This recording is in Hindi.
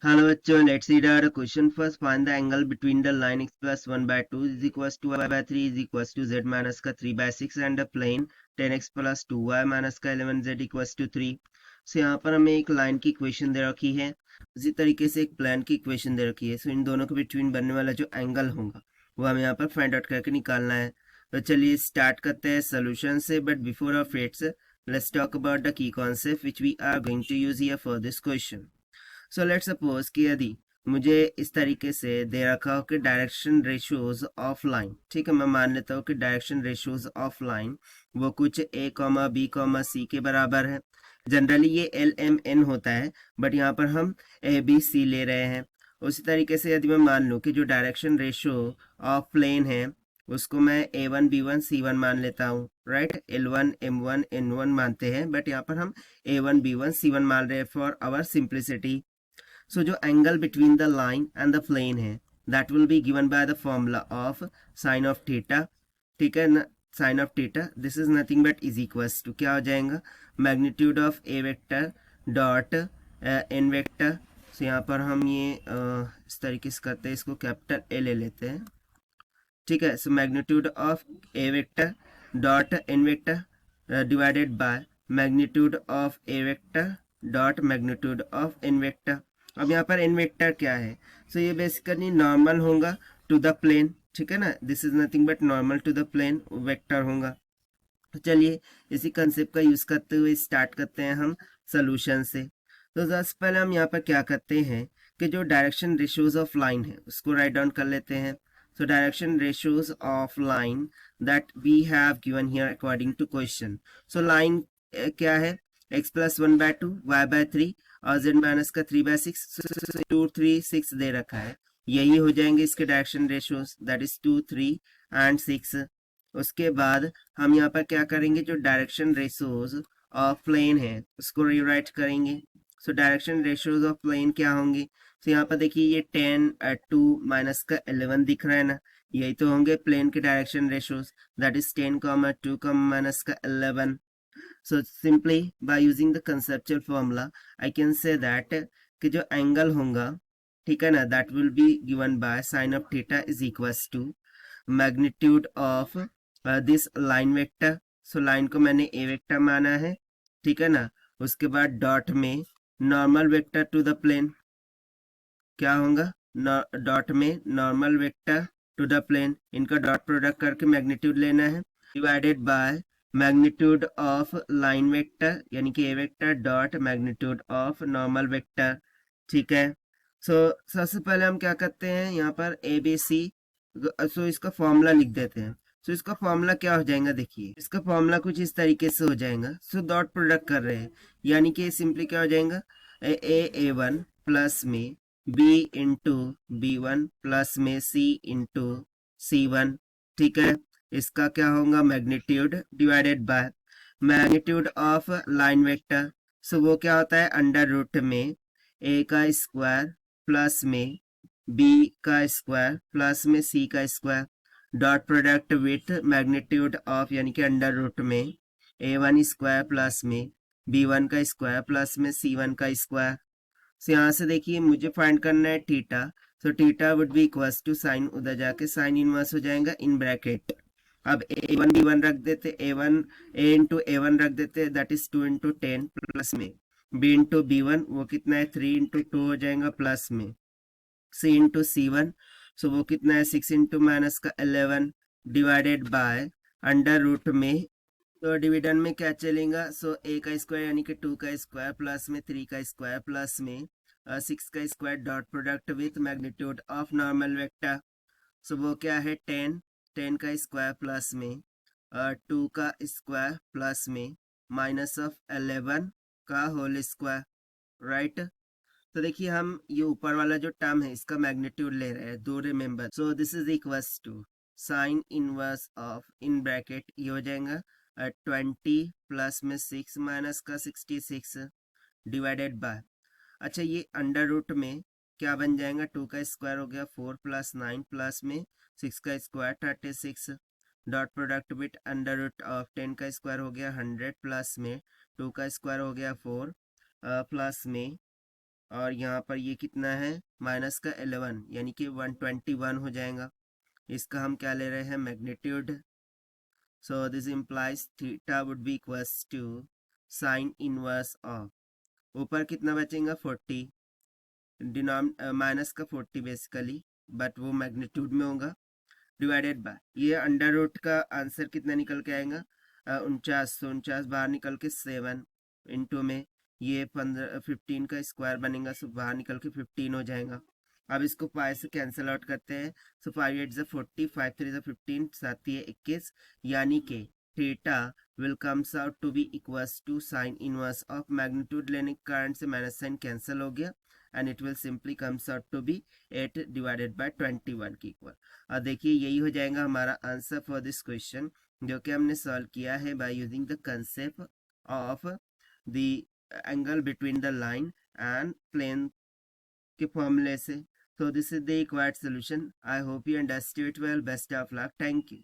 Hello बच्चों, let's read our question first. Find the angle between the line x plus 1 by 2 is equals to y by 3 is equals to z minus का 3 by 6 and the plane 10x plus 2y minus का 11z equals to 3. So यहाँ पर हमें एक लाइन की इक्वेशन दे रखी है, उसी तरीके से एक प्लेन की इक्वेशन दे रखी है. सो इन दोनों के बिटवीन बनने वाला जो एंगल होगा वो हमें यहाँ पर फाइंड आउट करके निकालना है. तो चलिए स्टार्ट करते हैं सोल्यूशन से. But before of its let's talk about the key concept which we are going to use here for this question. So let suppose कि यदि मुझे इस तरीके से दे रखा हो कि डायरेक्शन रेशियोज ऑफ लाइन, ठीक है, मैं मान लेता हूँ कि डायरेक्शन रेशियोज ऑफ लाइन वो कुछ ए कॉमा बी कॉमा सी के बराबर है. जनरली ये एल एम एन होता है, बट यहाँ पर हम ए बी सी ले रहे हैं. उसी तरीके से यदि मैं मान लूँ कि जो डायरेक्शन रेशियो ऑफ प्लेन है उसको मैं A one B one C one मान लेता हूँ, right. L one M one N one मानते हैं, बट यहाँ पर हम A one B one C one मान रहे हैं फॉर आवर सिंप्लिसिटी. सो जो angle between the line and the plane है that will be given by the formula of sine of theta, ठीक है ना. Sine of theta this is nothing but is equals to क्या हो जाएगा, magnitude of A vector dot N vector. So यहाँ पर हम ये इस तरीके से करते हैं, इसको कैपिटल ए ले लेते हैं, ठीक है. So magnitude of A vector dot N vector divided by magnitude of A vector dot magnitude of n vector. अब यहाँ पर एन वेक्टर क्या है, सो ये बेसिकली नॉर्मल होगा टू द प्लेन, ठीक है ना. This is nothing but normal to the plane vector होगा. तो चलिए इसी कंसेप्ट का यूज करते हुए स्टार्ट करते हैं हम सोल्यूशन से. तो सबसे पहले हम यहाँ पर क्या करते हैं कि जो डायरेक्शन रेशियोज ऑफ लाइन है उसको राइट डाउन कर लेते हैं. So direction ratios of line that we have given here according to question. So line क्या है, x plus 1 by 2 y by 3 और z माइनस का 3 बाय 6. 2 3 6 दे रखा है, यही हो जाएंगे इसके direction ratios, that is 2 3 and 6. उसके बाद हम यहाँ पर क्या करेंगे, जो डायरेक्शन रेशियोज ऑफ प्लेन है उसको रीराइट करेंगे. So direction ratios of plane क्या होंगे, तो यहाँ पर देखिए ये 10 2 माइनस का 11 दिख रहा है ना, यही तो होंगे प्लेन के direction ratios, that is 10 2 minus का 11. So simply by using the conceptual formula I can say that कि जो एंगल होगा, ठीक है ना, that will be given by sin of theta is equals to magnitude of this line vector. So line को मैंने a वेक्टर माना है, ठीक है ना. उसके बाद डॉट में normal vector to the plane क्या होगा, डॉट में normal vector to the plane, इनका डॉट प्रोडक्ट करके मैग्नीट्यूड लेना है, divided by magnitude of line vector यानी कि A vector dot magnitude of normal vector, ठीक है. सो सबसे पहले हम क्या करते हैं यहाँ पर ए बी सी. सो इसका फॉर्मूला लिख देते हैं. सो इसका फॉर्मूला क्या हो जाएगा, देखिए इसका फॉर्मूला कुछ इस तरीके से हो जाएगा. सो डॉट प्रोडक्ट कर रहे हैं यानी कि सिंपली क्या हो जाएगा, ए वन प्लस में b into b one plus में सी इंटू सी वन, ठीक है. इसका क्या होगा, magnitude divided by magnitude of line vector. So वो क्या होता है, अंडर रूट में ए का स्क्वायर प्लस में बी का स्क्वायर प्लस में सी का square, dot product with magnitude of यानी कि अंडर रूट में ए वन स्क्वायर प्लस में बी वन का स्क्वायर प्लस में सी वन का स्क्वायर. सो यहाँ से देखिए मुझे फाइंड करना है theta. So theta would be equals to sine, उधर जाके साइन इनवर्स हो जाएगा इन ब्रैकेट. अब ए वन बी वन रख देते, ए वन ए इंटू ए वन रख देते, दैट इज 2 इंटू 10 प्लस में बी इंटू बी वन वो कितना है 3 इंटू 2 हो जाएगा प्लस में सी इंटू सी वन. सो वो कितना है 6 इंटू माइनस का 11 डिवाइडेड बाय अंडर रूट में. तो डिविडेंड में क्या चलेगा, सो ए का स्क्वायर यानी कि 2 का स्क्वायर प्लस में 3 का स्क्वायर प्लस में 6 का square dot product with magnitude of normal vector. So वो क्या है 10 10 का स्क्वायर प्लस में 2 का स्क्वायर प्लस में माइनस ऑफ 11 का होल स्क्वायर, राइट. तो देखिए हम ये ऊपर वाला जो टर्म है इसका मैग्नीट्यूड ले रहे हैं, do remember. So this is equals to sine inverse of in bracket ये हो जाएगा 20 प्लस में 6 माइनस का 66 डिवाइडेड बाय, अच्छा ये अंडर रूट में क्या बन जाएगा, 2 का स्क्वायर हो गया 4 प्लस 9 प्लस में 6 का square 36 dot product with under root of 10 का स्क्वायर हो गया 100 प्लस में 2 का स्क्वायर हो गया 4 प्लस में और यहाँ पर ये कितना है माइनस का 11 यानी कि 121 हो जाएगा। इसका हम क्या ले रहे हैं magnitude. So this implies theta would be equals to sine inverse of ऊपर कितना बचेगा 40 माइनस का 40 बेसिकली बट वो मैग्नीट्यूड में होगा डिवाइडेड बाय ये अंडर रूट का आंसर कितना निकल के आएगा 49 तो 49 बाहर निकल के 7 इंटू में ये 15 का स्क्वायर बनेगा सो बाहर निकल के 15 हो जाएगा। अब इसको पाई से कैंसिल आउट करते हैं सो 5 8 40 5 3 15 7 21 यानी कि theta will comes out to be equals to sine inverse of magnitude लेने के कारण से माइनस साइन कैंसिल हो गया and it will simply comes out to be 8 divided by 21 की इक्वल। और देखिए यही हो जाएगा हमारा आंसर फॉर दिस क्वेश्चन जो कि हमने सॉल्व किया है by using the concept of the angle between the line and plane के फॉर्मूले से। So this is the required solution. I hope you understood well. Best of luck. Thank you.